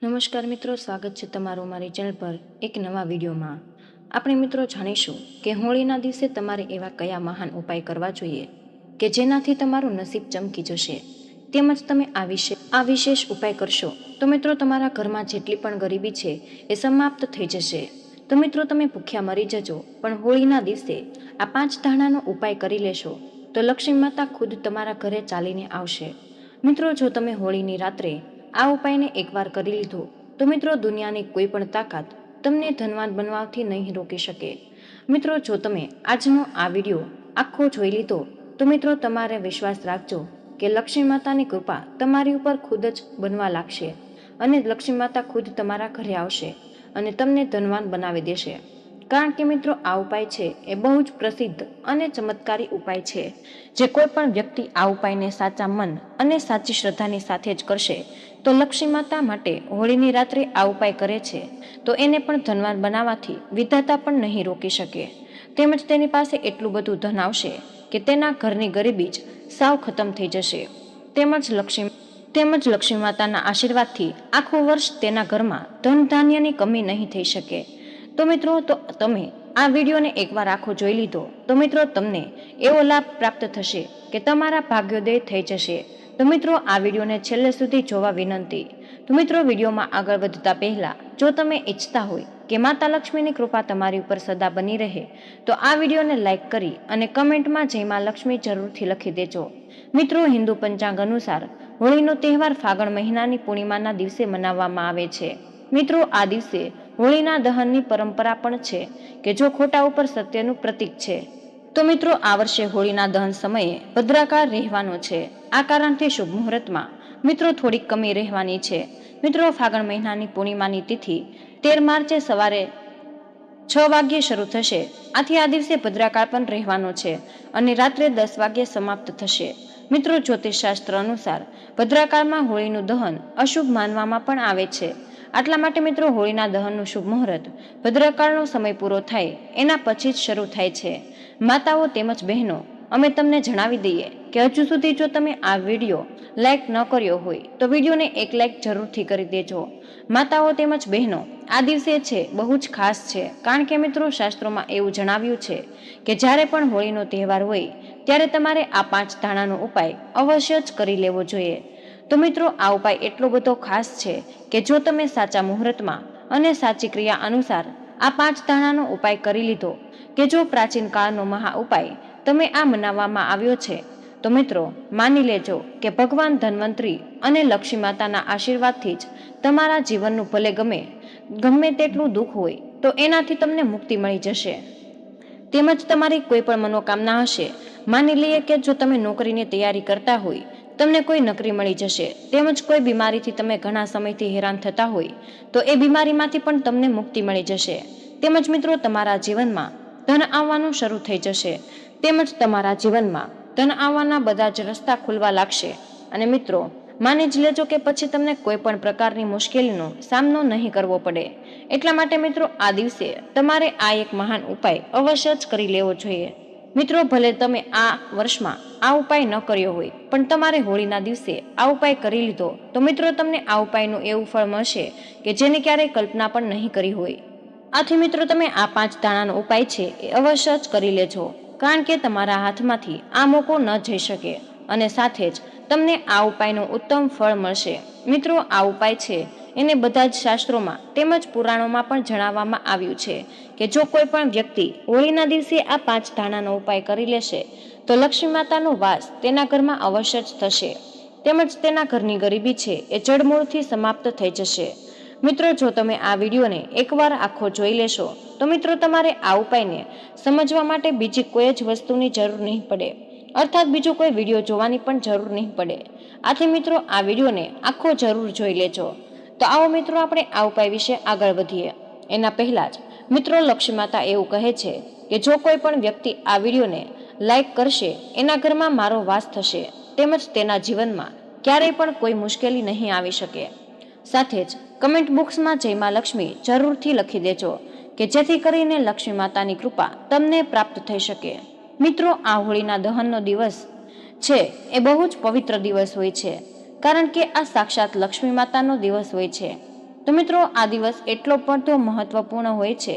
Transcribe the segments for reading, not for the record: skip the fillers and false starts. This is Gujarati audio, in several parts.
નમસ્કાર મિત્રો, સ્વાગત છે તમારું મારી ચેનલ પર એક નવા વિડીયોમાં। આપણે મિત્રો જાણીશું કે હોળીના દિવસે તમારે એવા કયા મહાન ઉપાય કરવા જોઈએ કે જેનાથી તમારું નસીબ ચમકી જશે, તેમજ તમે આ વિશેષ ઉપાય કરશો તો મિત્રો તમારા ઘરમાં જેટલી પણ ગરીબી છે એ સમાપ્ત થઈ જશે। તો મિત્રો તમે ભૂખ્યા મરી જજો, પણ હોળીના દિવસે આ 5 ધાણાનો ઉપાય કરી લેશો તો લક્ષ્મી માતા ખુદ તમારા ઘરે ચાલીને આવશે। મિત્રો જો તમે હોળીની રાત્રે આ ઉપાયને એકવાર કરી લીધો તો મિત્રો દુનિયાની કોઈ પણ તાકાત તમને ધનવાન બનવાથી નહીં રોકી શકે। મિત્રો જો તમે આજનો આ વિડીયો આખો જોઈ લીધો તો મિત્રો તમારે વિશ્વાસ રાખજો કે લક્ષ્મી માતાની કૃપા તમારી ઉપર ખુદ જ બનવા લાગશે અને લક્ષ્મી માતા ખુદ તમારા ઘરે આવશે અને તમને ધનવાન બનાવી દેશે। કારણ કે મિત્રો આ ઉપાય છે એ બહુ જ પ્રસિદ્ધ અને ચમત્કારી ઉપાય છે, જે કોઈ પણ વ્યક્તિ આ ઉપાયને સાચા મન અને સાચી શ્રદ્ધાની સાથે જ કરશે તો લક્ષ્મી માતા માટે હોળીની રાત્રે આ ઉપાય કરે છે તો એને પણ ધનવાન બનાવવાથી વિધાતા પણ નહીં રોકી શકે, તેમજ તેની પાસે એટલું બધું ધન આવશે કે તેના ઘરની ગરીબી જ સાવ ખતમ થઈ જશે। તેમજ લક્ષ્મી માતાના આશીર્વાદથી આખું વર્ષ તેના ઘરમાં ધન ધાન્યની કમી નહીં થઈ શકે। તો મિત્રો તમે આ વિડીયોને એકવાર આખો જોઈ લીધો તો મિત્રો તમને એવો લાભ પ્રાપ્ત થશે કે તમારા ભાગ્યોદય થઈ જશે। તો મિત્રો આ વિડીયોને છેલ્લે સુધી જોવા વિનંતી। તો મિત્રો વિડીયોમાં આગળ વધતા પહેલા જો તમે ઈચ્છતા હોય કે માતા લક્ષ્મીની કૃપા તમારી ઉપર સદા બની રહે તો આ વિડીયોને લાઈક કરી અને કમેન્ટમાં જય માં લક્ષ્મી જરૂરથી લખી દેજો। મિત્રો હિન્દુ પંચાંગ અનુસાર હોળીનો તહેવાર ફાગણ મહિનાની પૂર્ણિમાના દિવસે મનાવવામાં આવે છે। મિત્રો આ દિવસે હોળીના દહનની પરંપરા પણ છે કે જો ખોટા ઉપર સત્યનું પ્રતીક છે। તો મિત્રો આ વર્ષે હોળીના દહન સમયે ભદ્રાકાર રહેવાનો છે, આ કારણથી શુભ મુહૂર્તમાં મિત્રો થોડીક કમી રહેવાની છે। મિત્રો ફાગણ મહિનાની પૂર્ણિમાની તિથિ 13 માર્ચે સવારે 6 વાગ્યે શરૂ થશે, આથી આ દિવસે ભદ્રાકાર પણ રહેવાનો છે અને રાત્રે 10 વાગ્યે સમાપ્ત થશે। મિત્રો જ્યોતિષ શાસ્ત્ર અનુસાર ભદ્રાકાળમાં હોળીનું દહન અશુભ માનવામાં પણ આવે છે, આટલા માટે મિત્રો હોળીના દહનનું શુભ મુહૂર્ત ભદ્રાકાળનો સમય પૂરો થાય એના પછી જ શરૂ થાય છે। માતાઓ તેમજ બહેનો, અમે તમને જણાવી દઈએ કે હજુ સુધી જો તમે આ વિડીયો લાઈક ન કર્યો હોય તો વિડીયોને એક લાઈક જરૂરથી કરી દેજો। માતાઓ તેમજ બહેનો, આ દિવસે છે બહુ જ ખાસ છે, કારણ કે મિત્રો શાસ્ત્રોમાં એવું જણાવ્યું છે કે જ્યારે પણ હોળીનો તહેવાર હોય ત્યારે તમારે આ 5 ધાણાનો ઉપાય અવશ્ય જ કરી લેવો જોઈએ। તો મિત્રો આ ઉપાય એટલો બધો ખાસ છે કે જો તમે સાચા મુહૂર્તમાં અને સાચી ક્રિયા અનુસાર આ 5 ધાણાનો ઉપાય કરી લીધો કે જો પ્રાચીન કાળનો મહા ઉપાય તમે આ મનાવવામાં આવ્યો છે તો મિત્રો માની લેજો કે ભગવાન ધન્વંતરી અને લક્ષ્મી માતાના આશીર્વાદથી જ તમારા જીવનનું ભલે ગમે તેટલું દુઃખ હોય તો એનાથી તમને મુક્તિ મળી જશે। તેમજ તમારી કોઈ પણ મનોકામના હશે, માની લઈએ કે જો તમે નોકરીની તૈયારી કરતા હોય તમને કોઈ નોકરી મળી જશે, તેમજ કોઈ બીમારીથી તમે ઘણા સમયથી હેરાન થતા હોય તો એ બીમારીમાંથી પણ તમને મુક્તિ મળી જશે। તેમજ મિત્રો તમારા જીવનમાં ધન આવવાનું શરૂ થઈ જશે, તેમજ તમારા જીવનમાં ધન આવવાના બધા જ રસ્તા ખુલવા લાગશે અને મિત્રો માની જ લેજો કે પછી તમને કોઈ પણ પ્રકારની મુશ્કેલીનો સામનો નહીં કરવો પડે। એટલા માટે મિત્રો આ દિવસે તમારે આ એક મહાન ઉપાય અવશ્ય જ કરી લેવો જોઈએ। મિત્રો ભલે તમે આ વર્ષમાં આ ઉપાય ન કર્યો હોય પણ તમારે હોળીના દિવસે આ ઉપાય કરી લીધો તો મિત્રો તમને આ ઉપાયનું એવું ફળ મળશે કે જેની ક્યારેય કલ્પના પણ નહીં કરી હોય। આથી મિત્રો તમે આ 5 ધાણાનો ઉપાય છે એ અવશ્ય જ કરી લેજો, કારણ કે તમારા હાથમાંથી આ મોકો ન જઈ શકે અને સાથે જ તમને આ ઉપાયનું ઉત્તમ ફળ મળશે। મિત્રો આ ઉપાય છે એને બધા જ શાસ્ત્રોમાં તેમજ પુરાણોમાં પણ જણાવવામાં આવ્યું છે કે જો કોઈ પણ વ્યક્તિ હોળીના દિવસે આ 5 ધાણાનો ઉપાય કરી લેશે તો લક્ષ્મી માતાનો વાસ તેના ઘરમાં અવશ્ય જ થશે, તેમજ તેના ઘરની ગરીબી છે એ જડમૂળથી સમાપ્ત થઈ જશે। મિત્રો જો તમે આ વિડીયોને એકવાર આખો જોઈ લેશો તો મિત્રો તમારે આ ઉપાયને સમજવા માટે બીજી કોઈ જ વસ્તુની જરૂર નહીં પડે, અર્થાત બીજો કોઈ વિડીયો જોવાની પણ જરૂર નહીં પડે। આથી મિત્રો આ વિડીયોને આખો જરૂર જોઈ લેજો। તો આવો મિત્રો આપણે આ ઉપાય વિશે આગળ વધીએ। એના પહેલા જ મિત્રો લક્ષ્મી માતા એવું કહે છે કે જો કોઈ પણ વ્યક્તિ આ વિડીયોને લાઈક કરશે એના ઘરમાં મારો વાસ થશે, તેમજ તેના જીવનમાં ક્યારેય પણ કોઈ મુશ્કેલી નહીં આવી શકે। સાથે જ કમેન્ટ બોક્સમાં જય માં લક્ષ્મી જરૂરથી લખી દેજો કે જેથી કરીને લક્ષ્મી માતાની કૃપા તમને પ્રાપ્ત થઈ શકે। મિત્રો આ હોળીના દહનનો દિવસ છે એ બહુ જ પવિત્ર દિવસ હોય છે, કારણ કે આ સાક્ષાત લક્ષ્મી માતાનો દિવસ હોય છે। તો મિત્રો, આ દિવસ એટલો બધો મહત્વપૂર્ણ હોય છે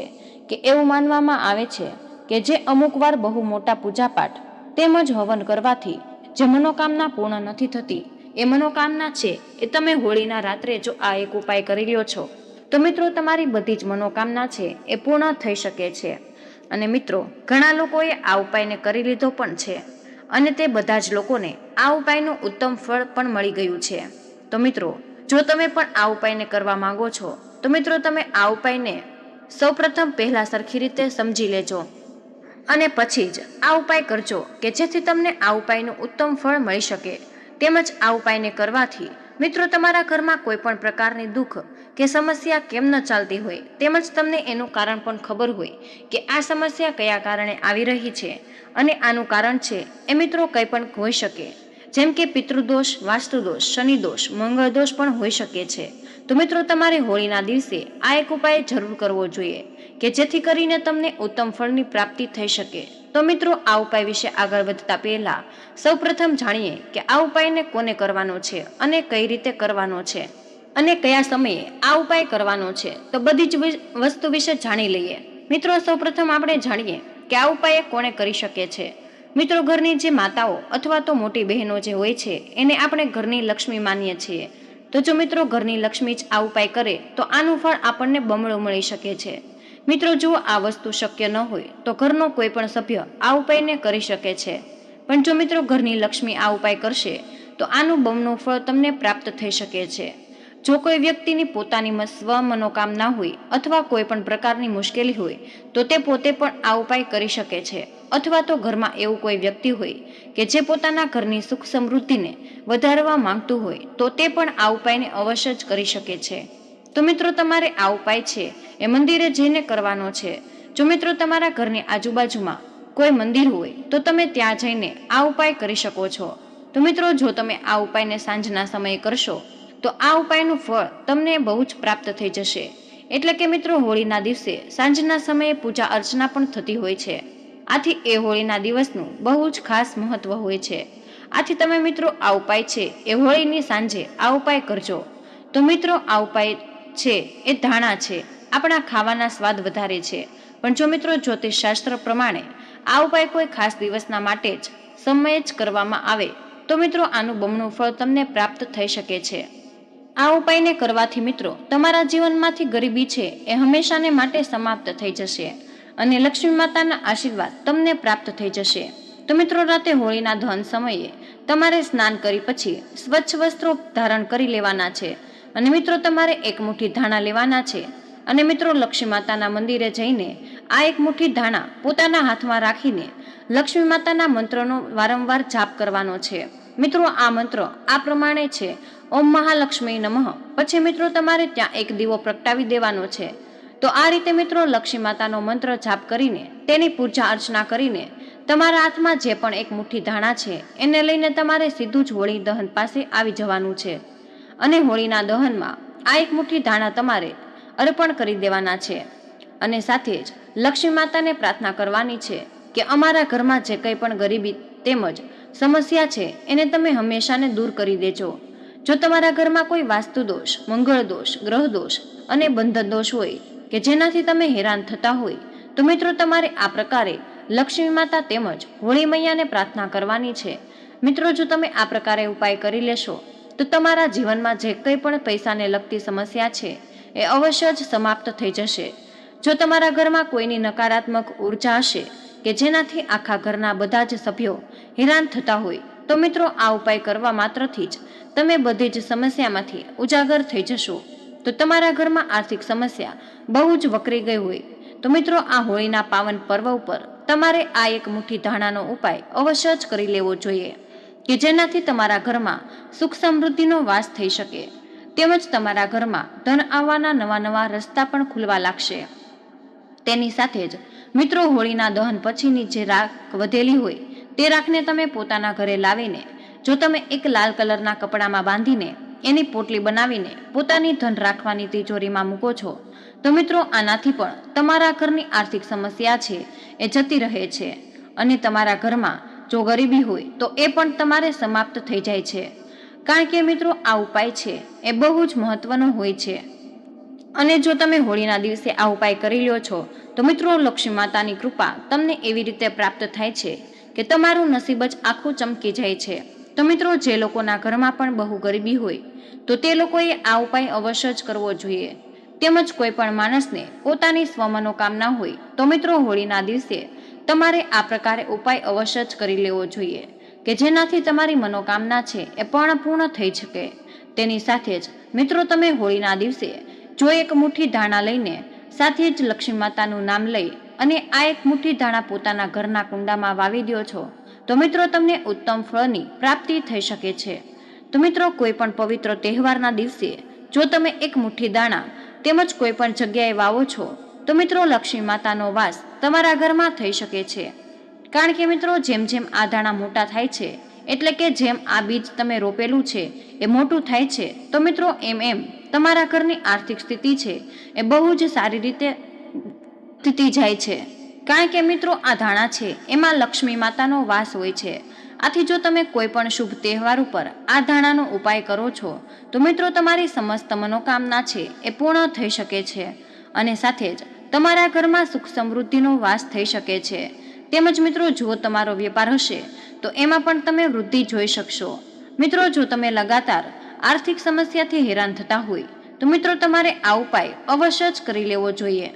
કે એવું માનવામાં આવે છે કે જે અમુક વાર બહુ મોટા પૂજાપાઠ તેમજ હવન કરવાથી જે મનોકામના પૂર્ણ નથી થતી, એ મનોકામના છે એ તમે હોળીના રાત્રે જો આ એક ઉપાય કરી લ્યો છો તો મિત્રો તમારી બધી જ મનોકામના છે એ પૂર્ણ થઈ શકે છે. અને મિત્રો, ઘણા લોકોએ આ ઉપાયને કરી લીધો પણ છે અને તે બધા જ લોકોને આ ઉપાયનું ઉત્તમ ફળ પણ મળી ગયું છે. તો મિત્રો, જો તમે પણ આ ઉપાયને કરવા માંગો છો તો મિત્રો તમે આ ઉપાયને સૌપ્રથમ પહેલા સરખી રીતે સમજી લેજો અને પછી જ આ ઉપાય કરજો કે જેથી તમને આ ઉપાયનું ઉત્તમ ફળ મળી શકે. તેમજ આ ઉપાયને કરવાથી મિત્રો તમારા ઘરમાં કોઈ પણ પ્રકારની દુઃખ કે સમસ્યા કેમ ન ચાલતી હોય, તેમજ તમને એનું કારણ પણ ખબર હોય કે આ સમસ્યા કયા કારણે આવી રહી છે અને આનું કારણ છે એ મિત્રો કંઈ પણ હોઈ શકે, જેમ કે પિતૃદોષ, વાસ્તુદોષ, શનિદોષ, મંગળદોષ પણ હોઈ શકે છે. તો મિત્રો, તમારે હોળીના દિવસે આ એક ઉપાય જરૂર કરવો જોઈએ કે જેથી કરીને તમને ઉત્તમ ફળની પ્રાપ્તિ થઈ શકે. તો મિત્રો, આ ઉપાય વિશે આગળ વધતા પહેલા સૌપ્રથમ જાણીએ કે આ ઉપાયને કોને કરવાનો છે અને કઈ રીતે કરવાનો છે અને કયા સમયે આ ઉપાય કરવાનો છે. તો બધી જ વસ્તુ વિશે જાણી લઈએ. મિત્રો, સૌપ્રથમ આપણે જાણીએ કે આ ઉપાય કોણે કરી શકે છે. મિત્રો, ઘરની જે માતાઓ અથવા તો મોટી બહેનો જે હોય છે એને આપણે ઘરની લક્ષ્મી માનીએ છીએ. તો જો મિત્રો ઘરની લક્ષ્મી જ આ ઉપાય કરે તો આનું ફળ આપણને બમણું મળી શકે છે. મિત્રો, જો આ વસ્તુ શક્ય ન હોય તો ઘરનો કોઈ પણ સભ્ય આ ઉપાયને કરી શકે છે. પણ જો મિત્રો ઘરની લક્ષ્મી આ ઉપાય કરશે તો આનું બમણું ફળ તમને પ્રાપ્ત થઈ શકે છે. જો કોઈ વ્યક્તિની પોતાની સ્વ મનોકામના હોય અથવા કોઈ પણ પ્રકારની મુશ્કેલી હોય તો તે પોતે પણ આ ઉપાય કરી શકે છે. અથવા તો ઘરમાં એવું કોઈ વ્યક્તિ હોય કે જે પોતાના ઘરની સુખ સમૃદ્ધિને વધારવા માંગતું હોય તો તે પણ આ ઉપાયને અવશ્ય જ કરી શકે છે. તો મિત્રો, તમારે આ ઉપાય છે એ મંદિરે જઈને કરવાનો છે. જો મિત્રો તમારા ઘરની આજુબાજુમાં કોઈ મંદિર હોય તો તમે ત્યાં જઈને આ ઉપાય કરી શકો છો. તો મિત્રો, જો તમે આ ઉપાયને સાંજના સમયે કરશો તો આ ઉપાયનું ફળ તમને બહુ જ પ્રાપ્ત થઈ જશે. એટલે કે મિત્રો, હોળીના દિવસે સાંજના સમયે પૂજા અર્ચના પણ થતી હોય છે. આથી એ હોળીના દિવસનું બહુ જ ખાસ મહત્વ હોય છે. આથી તમે મિત્રો આ ઉપાય છે એ હોળીની સાંજે આ ઉપાય કરજો. તો મિત્રો, આ ઉપાય છે એ ધાણા છે, આપણા ખાવાના સ્વાદ વધારે છે. પણ જો મિત્રો જ્યોતિષ શાસ્ત્ર પ્રમાણે આ ઉપાય કોઈ ખાસ દિવસના માટે જ સમયે જ કરવામાં આવે તો મિત્રો આનું બમણું ફળ તમને પ્રાપ્ત થઈ શકે છે. આ ઉપાયને કરવાથી મિત્રો તમારા જીવનમાંથી ગરીબી છે એ હંમેશાને માટે સમાપ્ત થઈ જશે અને લક્ષ્મી માતાના આશીર્વાદ તમને પ્રાપ્ત થઈ જશે. તો મિત્રો, રાતે હોળીના દહન સમયે તમારે સ્નાન કરી પછી સ્વચ્છ વસ્ત્રો ધારણ કરી લેવાના છે અને મિત્રો તમારે એક મુઠ્ઠી ધાણા લેવાના છે અને મિત્રો લક્ષ્મી માતાના મંદિરે જઈને આ એક મુઠ્ઠી ધાણા પોતાના હાથમાં રાખીને લક્ષ્મી માતાના મંત્રનો વારંવાર જાપ કરવાનો છે. મિત્રો, આ મંત્ર આ પ્રમાણે છે: ઓમ મહાલક્ષ્મી નમઃ. પછી મિત્રો તમારે ત્યાં એક દીવો પ્રગટાવી દેવાનો છે. તો આ રીતે મિત્રો લક્ષ્મી માતાનો મંત્ર જાપ કરીને તેની પૂજા અર્ચના કરીને તમારા હાથમાં જે પણ એક મુઠ્ઠી ધાણા છે એને લઈને તમારે સીધું જ હોળી દહન પાસે આવી જવાનું છે અને હોળીના દહનમાં આ એક મુઠ્ઠી ધાણા તમારે અર્પણ કરી દેવાના છે અને સાથે જ લક્ષ્મી માતાને પ્રાર્થના કરવાની છે કે અમારા ઘરમાં જે કંઈ પણ ગરીબી તેમજ સમસ્યા છે એને તમે હંમેશાને દૂર કરી દેજો. જો તમારા ઘરમાં કોઈ વાસ્તુ દોષ, મંગળ દોષ, ગ્રહ દોષ અને બંધન દોષ હોય કે જેનાથી તમે હેરાન થતા હોય તો મિત્રો તમારે આ પ્રકારે લક્ષ્મી માતા તેમજ હોળી મૈયાને પ્રાર્થના કરવાની છે. મિત્રો, જો તમે આ પ્રકારે ઉપાય કરી લેશો તો તમારા જીવનમાં જે કંઈ પણ પૈસાને લગતી સમસ્યા છે એ અવશ્ય જ સમાપ્ત થઈ જશે. જો તમારા ઘરમાં કોઈની નકારાત્મક ઉર્જા હશે કે જેનાથી આખા ઘરના બધા જ સભ્યો હેરાન થતા હોય તો મિત્રો આ ઉપાય કરવા માત્રથી જ તમે બધી જ સમસ્યામાંથી ઉજાગર થઈ જશો. તો તમારા ઘરમાં આર્થિક સમસ્યા બહુ જ વકરી ગઈ હોય તો મિત્રો આ હોળીના પાવન પર્વ ઉપર તમારે આ એક મુઠ્ઠી ધાણાનો ઉપાય અવશ્ય જ કરી લેવો જોઈએ કે જેનાથી તમારા ઘરમાં સુખ સમૃદ્ધિનો વાસ થઈ શકે તેમજ તમારા ઘરમાં ધન આવવાના નવા નવા રસ્તા પણ ખુલવા લાગશે. તેની સાથે જ મિત્રો હોળીના દહન પછીની જે રાખ વધેલી હોય તે રાખને તમે પોતાના ઘરે લાવીને જો તમે એક લાલ કલરના કપડામાં બાંધીને એની પોટલી બનાવીને પોતાની ધન રાખવાની તિજોરીમાં મૂકો છો તો મિત્રો આનાથી પણ તમારા ઘરની આર્થિક સમસ્યા છે એ જતી રહે છે અને તમારા ઘરમાં જો ગરીબી હોય તો એ પણ તમારે સમાપ્ત થઈ જાય છે. કારણ કે મિત્રો આ ઉપાય છે એ બહુ જ મહત્વનો હોય છે. અને જો તમે હોળીના દિવસે આ ઉપાય કરી લ્યો છો તો મિત્રો લક્ષ્મી માતાની કૃપા તમને એવી રીતે પ્રાપ્ત થાય છે કે તમારું નસીબ જ આખું ચમકી જાય છે. તો મિત્રો જે લોકોના ઘરમાં પણ બહુ ગરીબી હોય તો તે લોકોએ આ ઉપાય અવશ્ય જ કરવો જોઈએ. તેમજ કોઈ પણ માણસને પોતાની સ્વમનોકામના હોય તો મિત્રો હોળીના દિવસે તમારે આ પ્રકારે ઉપાય અવશ્ય જ કરી લેવો જોઈએ કે જેનાથી તમારી મનોકામના છે એ પણ પૂર્ણ થઈ શકે. તેની સાથે જ મિત્રો તમે હોળીના દિવસે જો એક મુઠ્ઠી ધાણા લઈને સાથે જ લક્ષ્મી માતાનું નામ લઈ અને આ એક મુઠ્ઠી ધાણા પોતાના ઘરના કુંડામાં વાવી દો છો તો મિત્રો તમને ઉત્તમ ફળની પ્રાપ્તિ થઈ શકે છે. તો મિત્રો કોઈ પણ પવિત્ર તહેવારના દિવસે જો તમે એક મુઠ્ઠી દાણા તેમજ કોઈ પણ જગ્યાએ વાવો છો તો મિત્રો લક્ષ્મી માતાનો વાસ તમારા ઘરમાં થઈ શકે છે. કારણ કે મિત્રો જેમ જેમ આ દાણા મોટા થાય છે એટલે કે જેમ આ બીજ તમે રોપેલું છે એ મોટું થાય છે તો મિત્રો એમ એમ તમારા ઘરની આર્થિક સ્થિતિ છે એ બહુ જ સારી રીતે સ્થિતિ જાય છે. કારણ કે મિત્રો આ ધાણા છે એમાં લક્ષ્મી માતાનો વાસ હોય છે. આથી જો તમે કોઈ પણ શુભ તહેવાર ઉપર આ ધાણાનો ઉપાય કરો છો તો મિત્રો તમારી સમસ્ત મનોકામના છે એ પૂર્ણ થઈ શકે છે અને સાથે જ તમારા ઘરમાં સુખ સમૃદ્ધિનો વાસ થઈ શકે છે. તેમજ મિત્રો જો તમારો વેપાર હશે તો એમાં પણ તમે વૃદ્ધિ જોઈ શકશો. મિત્રો જો તમે લગાતાર આર્થિક સમસ્યાથી હેરાન થતા હોય તો મિત્રો તમારે આ ઉપાય અવશ્ય જ કરી લેવો જોઈએ.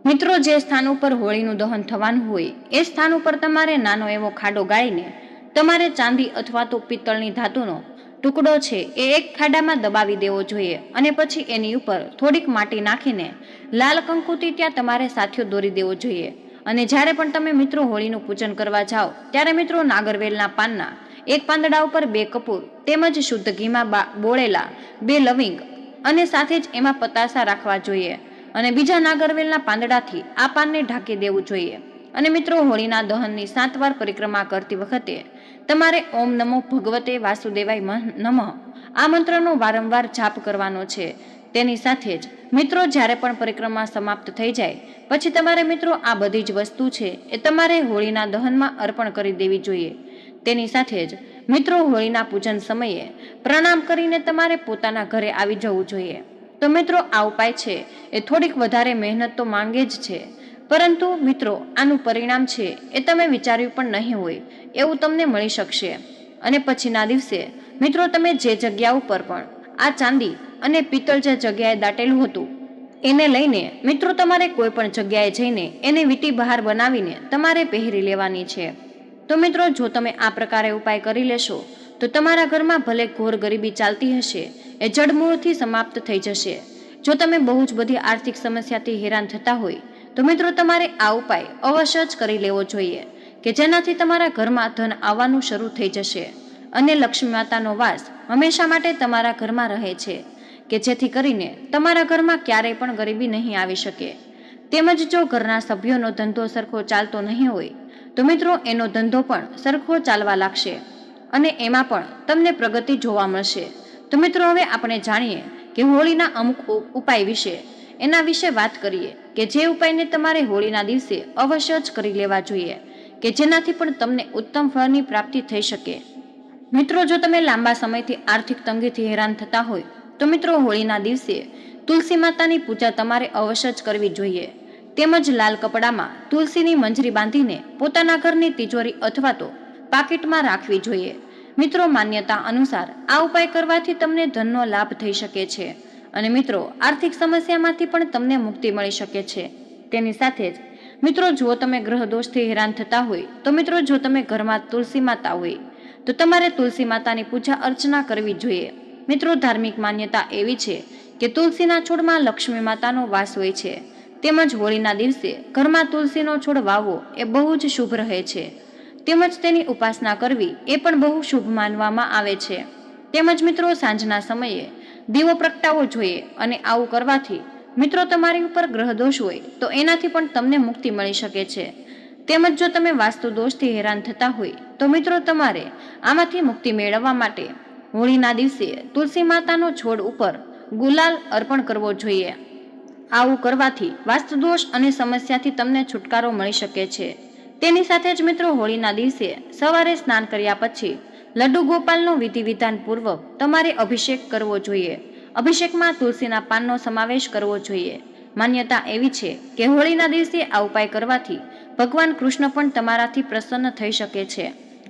મિત્રો જે સ્થાન ઉપર હોળીનું દહન થવાનું હોય એ સ્થાન ઉપર તમારે નાનો એવો ખાડો ગાળીને તમારે ચાંદી અથવા તો પિત્તળની ધાતુનો ટુકડો છે એ એક ખાડામાં દબાવી દેવો જોઈએ અને પછી એની ઉપર થોડીક માટી નાખીને લાલ કંકુથી ત્યાં તમારે સાથીઓ દોરી દેવો જોઈએ. અને જ્યારે પણ તમે મિત્રો હોળીનું પૂજન કરવા જાઓ ત્યારે મિત્રો નાગરવેલના પાનના એક પાંદડા ઉપર 2 કપૂર તેમજ શુદ્ધ ઘીમાં બોળેલા 2 લવિંગ અને સાથે જ એમાં પતાસા રાખવા જોઈએ અને બીજા નાગરવેલના પાંદડાથી આ પાનને ઢાંકી દેવું જોઈએ. અને મિત્રો હોળીના દહનની 7 વાર પરિક્રમા કરતી વખતે તમારે ઓમ નમો ભગવતે વાસુદેવાય નમઃ આ મંત્રનો વારંવાર જાપ કરવાનો છે. તેની સાથે જ મિત્રો જ્યારે પણ પરિક્રમા સમાપ્ત થઈ જાય પછી તમારે મિત્રો આ બધી જ વસ્તુ છે એ તમારે હોળીના દહનમાં અર્પણ કરી દેવી જોઈએ. તેની સાથે જ મિત્રો હોળીના પૂજન સમયે પ્રણામ કરીને તમારે પોતાના ઘરે આવી જવું જોઈએ. તો મિત્રો આ ઉપાય છે એ થોડીક વધારે મહેનત તો માંગે જ છે પરંતુ મિત્રો આનું પરિણામ છે એ તમે વિચાર્યું પણ નહીં હોય એવું તમને મળી શકશે. અને પછીના દિવસે મિત્રો તમે જે જગ્યા ઉપર પણ આ ચાંદી અને પિત્તળ જે જગ્યાએ દાટેલું હતું એને લઈને મિત્રો તમારે કોઈ પણ જગ્યાએ જઈને એને વીંટી બહાર બનાવીને તમારે પહેરી લેવાની છે. તો મિત્રો જો તમે આ પ્રકારે ઉપાય કરી લેશો તો તમારા ઘરમાં ભલે ઘોર ગરીબી ચાલતી હશે એ જડમૂળથી સમાપ્ત થઈ જશે. જો તમે બહુ જ બધી આર્થિક સમસ્યાથી હેરાન થતા હોય તો મિત્રો તમારે આ ઉપાય અવશ્ય જ કરી લેવો જોઈએ કે જેનાથી તમારા ઘરમાં ધન આવવાનું શરૂ થઈ જશે અને લક્ષ્મી માતાનો વાસ હંમેશા માટે તમારા ઘરમાં રહે છે કે જેથી કરીને તમારા ઘરમાં ક્યારેય પણ ગરીબી નહીં આવી શકે. તેમજ જો ઘરના સભ્યોનો ધંધો સરખો ચાલતો નહીં હોય તો મિત્રો એનો ધંધો પણ સરખો ચાલવા લાગશે અને એમાં પણ તમને પ્રગતિ જોવા મળશે. તો મિત્રો હવે આપણે જાણીએ કે હોળીના અમુક ઉપાય વિશે એના વિશે વાત કરીએ કે જે ઉપાયને તમારે હોળીના દિવસે અવશ્ય જ કરી લેવા જોઈએ કે જેનાથી પણ તમને ઉત્તમ ફળની પ્રાપ્તિ થઈ શકે. મિત્રો જો તમે લાંબા સમયથી આર્થિક તંગીથી હેરાન થતા હોય તો મિત્રો હોળીના દિવસે તુલસી માતાની પૂજા તમારે અવશ્ય જ કરવી જોઈએ. તેમજ લાલ કપડામાં તુલસીની મંજરી બાંધીને પોતાના ઘરની તિજોરી અથવા તો પાકીટમાં રાખવી જોઈએ. મિત્રો માન્યતા અનુસાર આ ઉપાય કરવાથી તમને ધનનો લાભ થઈ શકે છે અને મિત્રો આર્થિક સમસ્યામાંથી પણ તમને મુક્તિ મળી શકે છે. તેની સાથે જ મિત્રો જો તમે ગ્રહ દોષથી હેરાન થતા હોય તો મિત્રો જો તમે ઘરમાં તુલસી માતા હોય તો તમારે તુલસી માતાની પૂજા અર્ચના કરવી જોઈએ. મિત્રો ધાર્મિક માન્યતા એવી છે કે તુલસીના છોડમાં લક્ષ્મી માતાનો વાસ હોય છે. તેમજ હોળીના દિવસે ઘરમાં તુલસીનો છોડ વાવવો એ બહુ જ શુભ રહે છે. તેમજ તેની ઉપાસના કરવી એ પણ બહુ શુભ માનવામાં આવે છે. તેમજ મિત્રો સાંજના સમયે દીવો પ્રગટાવવો જોઈએ અને આવું કરવાથી મિત્રો તમારી ઉપર ગ્રહ દોષ હોય તો એનાથી પણ તમને મુક્તિ મળી શકે છે. તેમજ જો તમે વાસ્તુ દોષથી હેરાન થતા હોય તો મિત્રો તમારે આમાંથી મુક્તિ મેળવવા માટે હોળીના દિવસે તુલસી માતાનો છોડ ઉપર ગુલાલ અર્પણ કરવો જોઈએ. આવું કરવાથી વાસ્તુ દોષ અને સમસ્યાથી તમને છુટકારો મળી શકે છે. તેની સાથે જ મિત્રો હોળીના દિવસે સવારે સ્નાન કર્યા પછી લડ્ડુ ગોપાલનો વિધિ વિધાન પૂર્વક તમારે અભિષેક કરવો જોઈએ અભિષેકમાં તુલસીના પાનનો સમાવેશ કરવો જોઈએ. માન્યતા એવી છે કે હોળીના દિવસે આ ઉપાય કરવાથી ભગવાન કૃષ્ણ પણ તમારાથી પ્રસન્ન થઈ શકે છે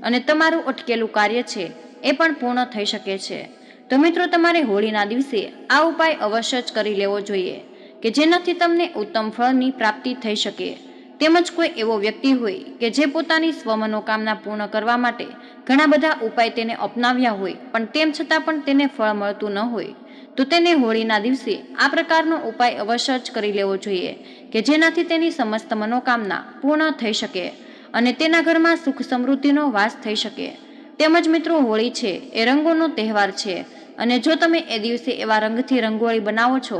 અને તમારું અટકેલું કાર્ય છે એ પણ પૂર્ણ થઈ શકે છે. તો મિત્રો, તમારે હોળીના દિવસે આ ઉપાય અવશ્ય જ કરી લેવો જોઈએ કે જેનાથી તમને ઉત્તમ ફળની પ્રાપ્તિ થઈ શકે. તેમજ કોઈ એવો વ્યક્તિ હોય કે જે પોતાની સ્વમનોકામના પૂર્ણ કરવા માટે ઘણા બધા ઉપાય તેને અપનાવ્યા હોય પણ તેમ છતાં પણ તેને ફળ મળતું ન હોય, તો તેને હોળીના દિવસે આ પ્રકારનો ઉપાય અવશ્ય જ કરી લેવો જોઈએ કે જેનાથી તેની સમસ્ત મનોકામના પૂર્ણ થઈ શકે અને તેના ઘરમાં સુખ સમૃદ્ધિનો વાસ થઈ શકે. તેમજ મિત્રો, હોળી છે એ રંગોનો તહેવાર છે અને જો તમે એ દિવસે એવા રંગથી રંગોળી બનાવો છો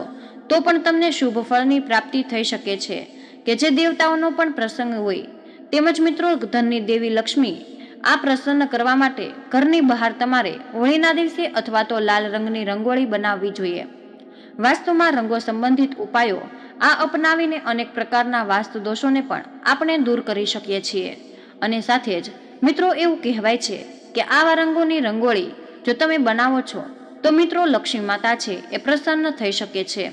તો પણ તમને શુભ ફળની પ્રાપ્તિ થઈ શકે છે કે જે દેવતાઓનો પણ પ્રસંગ હોય. તેમજ મિત્રો, ધનની દેવી લક્ષ્મી આ પ્રસન્ન કરવા માટે ઘરની બહાર તમારે હોળીના દિવસે અથવા તો લાલ રંગની રંગોળી બનાવવી જોઈએ. વાસ્તુમાં રંગો સંબંધિત ઉપાયો આ અપનાવીને અનેક પ્રકારના વાસ્તુ દોષોને પણ આપણે દૂર કરી શકીએ છીએ. અને સાથે જ મિત્રો, એવું કહેવાય છે કે આવા રંગોની રંગોળી જો તમે બનાવો છો તો મિત્રો, લક્ષ્મી માતા છે એ પ્રસન્ન થઈ શકે છે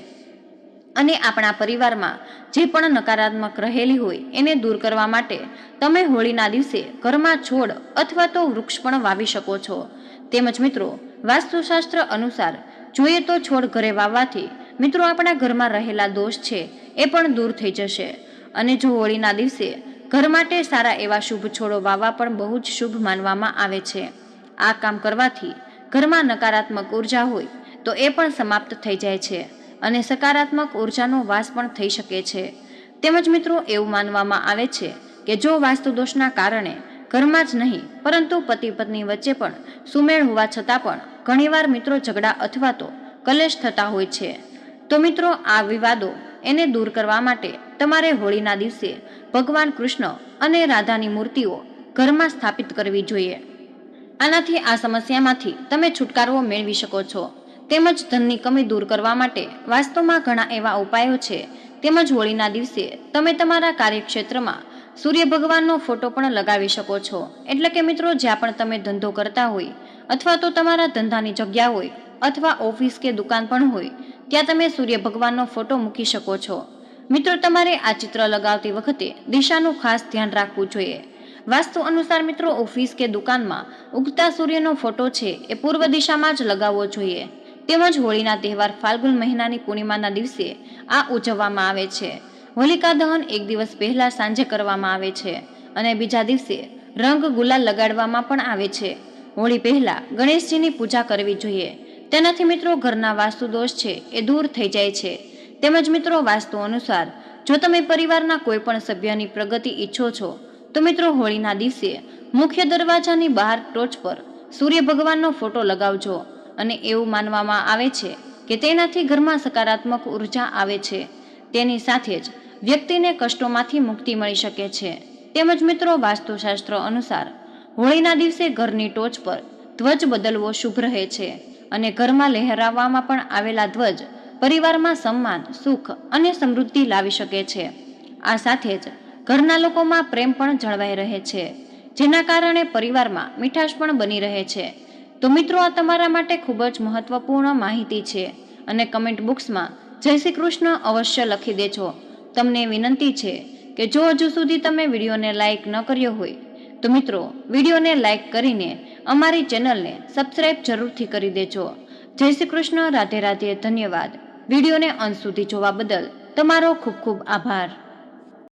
અને આપણા પરિવારમાં જે પણ નકારાત્મક રહેલી હોય એને દૂર કરવા માટે તમે હોળીના દિવસે ઘરમાં છોડ અથવા તો વૃક્ષ પણ વાવી શકો છો. તેમજ મિત્રો, વાસ્તુશાસ્ત્ર અનુસાર જોઈએ તો છોડ ઘરે વાવવાથી મિત્રો આપણા ઘરમાં રહેલા દોષ છે એ પણ દૂર થઈ જશે. અને જો હોળીના દિવસે ઘર માટે સારા એવા શુભ છોડો વાવવા પણ બહુ જ શુભ માનવામાં આવે છે. આ કામ કરવાથી ઘરમાં નકારાત્મક ઉર્જા હોય તો એ પણ સમાપ્ત થઈ જાય છે અને સકારાત્મક ઉર્જાનો વાસ પણ થઈ શકે છે. તેમજ મિત્રો, એવું માનવામાં આવે છે કે જો વાસ્તુ દોષના કારણે ઘરમાં જ નહીં પરંતુ પતિ પત્ની વચ્ચે પણ સુમેળ હોવા છતાં પણ ઘણીવાર મિત્રો ઝઘડા અથવા તો કલેશ થતા હોય છે, તો મિત્રો આ વિવાદો એને દૂર કરવા માટે તમારે હોળીના દિવસે ભગવાન કૃષ્ણ અને રાધાની મૂર્તિઓ ઘરમાં સ્થાપિત કરવી જોઈએ. આનાથી આ સમસ્યામાંથી તમે છુટકારો મેળવી શકો છો. તેમજ ધનની કમી દૂર કરવા માટે વાસ્તુમાં ઘણા એવા ઉપાયો છે. તેમજ હોળીના દિવસે તમે તમારા કાર્યક્ષેત્રમાં સૂર્ય ભગવાનનો ફોટો પણ લગાવી શકો છો. એટલે કે મિત્રો, જ્યાં પણ તમે ધંધો કરતા હોય અથવા તો તમારા ધંધાની જગ્યા હોય અથવા ઓફિસ કે દુકાન પણ હોય ત્યાં તમે સૂર્ય ભગવાનનો ફોટો મૂકી શકો છો. મિત્રો, તમારે આ ચિત્ર લગાવતી વખતે દિશાનું ખાસ ધ્યાન રાખવું જોઈએ. વાસ્તુ અનુસાર મિત્રો, ઓફિસ કે દુકાનમાં ઉગતા સૂર્યનો ફોટો છે એ પૂર્વ દિશામાં જ લગાવવો જોઈએ. તેમજ હોળીના તહેવાર ફાલ્ગુન મહિનાની પૂર્ણિમાના દિવસે આ ઉજવવામાં આવે છે. હોલિકા દહન એક દિવસ પહેલા સાંજે કરવામાં આવે છે અને બીજા દિવસે રંગ ગુલાલ લગાડવામાં પણ આવે છે. હોળી પહેલા ગણેશજીની પૂજા કરવી જોઈએ. તેનાથી મિત્રો ઘરના વાસ્તુ દોષ છે એ દૂર થઈ જાય છે. તેમજ મિત્રો, વાસ્તુ અનુસાર જો તમે પરિવારના કોઈ પણ સભ્યની પ્રગતિ ઈચ્છો છો તો મિત્રો હોળીના દિવસે મુખ્ય દરવાજાની બહાર ટોચ પર સૂર્ય ભગવાનનો ફોટો લગાવજો અને એવું માનવામાં આવે છે કે તેનાથી ઘરમાં સકારાત્મક ઉર્જા આવે છે. તેની સાથે જ વ્યક્તિને કષ્ટોમાંથી મુક્તિ મળી શકે છે. તેમજ મિત્રો, વાસ્તુશાસ્ત્ર અનુસાર હોળીના દિવસે ઘરની ટોચ પર ધ્વજ બદલવો શુભ રહે છે અને ઘરમાં લહેરાવવામાં પણ આવેલા ધ્વજ પરિવારમાં સન્માન, સુખ અને સમૃદ્ધિ લાવી શકે છે. આ સાથે જ ઘરના લોકોમાં પ્રેમ પણ જળવાઈ રહે છે, જેના કારણે પરિવારમાં મીઠાશ પણ બની રહે છે. તો મિત્રો, આ તમારા માટે ખૂબ જ મહત્વપૂર્ણ માહિતી છે અને કમેન્ટ બોક્સમાં જય શ્રી કૃષ્ણ અવશ્ય લખી દેજો. તમને વિનંતી છે કે જો હજુ સુધી તમે વિડીયોને લાઇક ન કર્યો હોય તો મિત્રો વિડીયોને લાઇક કરીને અમારી ચેનલને સબસ્ક્રાઇબ જરૂરથી કરી દેજો. જય શ્રી કૃષ્ણ. રાધે રાધે. ધન્યવાદ. વિડીયોને અંત સુધી જોવા બદલ તમારો ખૂબ ખૂબ આભાર.